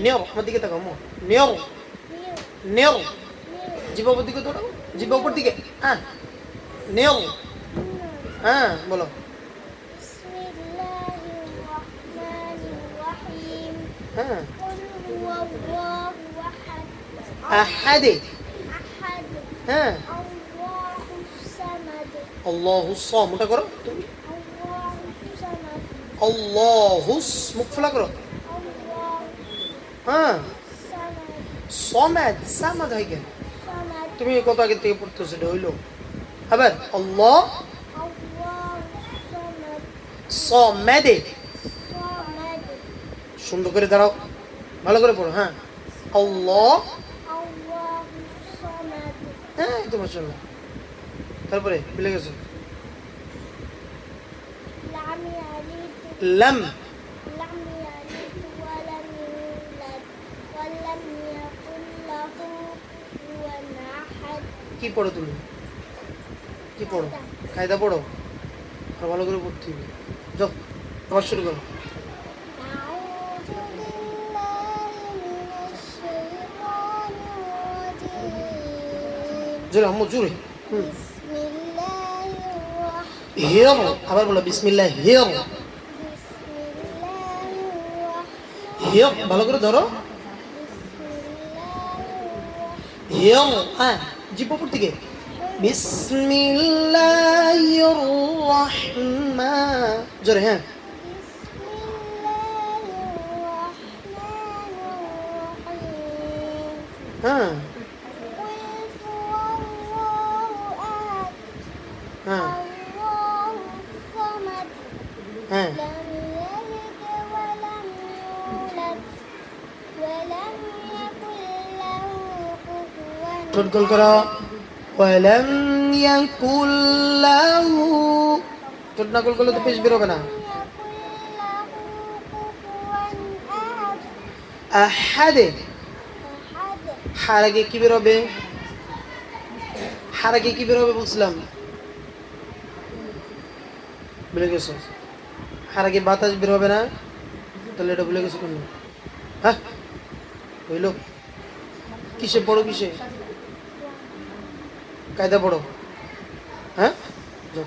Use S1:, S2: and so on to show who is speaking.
S1: near আমার দিকে তাকাও মো নিয়র নিয়র জিভা উপর দিকে ধরো জিভা উপর দিকে হ্যাঁ নিয়র হ্যাঁ বলো হ্যাঁ আহাদে হ্যাঁ আল্লাহুস সামাদ মোটা করো তুমি আল্লাহুস মুখ ফোলা করো হ্যাঁ সামাদ সামাদ হয় কেন তুমি কত আগে থেকে পড়তেছো সেটা হইলো আবার আল্লাহ সামাদে সুন্দর করে দাঁড়াও ভালো করে পড়ো হ্যাঁ আল্লাহ হ্যাঁ এই তো মাশাআল্লাহ তারপরে ভুলে গেছো লাম কি পড়ো তুমি কি পড়ো কায়দা পড়ো আর ভালো করে পড়তে হবে যাও আবার শুরু করো জোরে আম্মু জোরে হিয়ার আবার বলো বিসমিল্লাহ হিয়ার হিয়ার ভালো করে ধরো হিয়ার হ্যাঁ জিভ উপর দিকে বিসমিল্লাহির রহমান জোরে হ্যাঁ হ্যাঁ হ্যাঁ হ্যাঁ ঠোঁট গোল করো ওয়ালাম ইয়াকুল লাহু ঠোঁট না গোল করলে তো পেশ বেরোবে না আহাদে হার আগে কি বেরোবে হার আগে কি বেরোবে বুঝলাম ভুলে গেছো হার আগে বাতাস বের হবে না তাহলে এটা ভুলে গেছো কেন হ্যাঁ হইল কিসে পড়ো কিসে কায়দা পড়ো হ্যাঁ যাও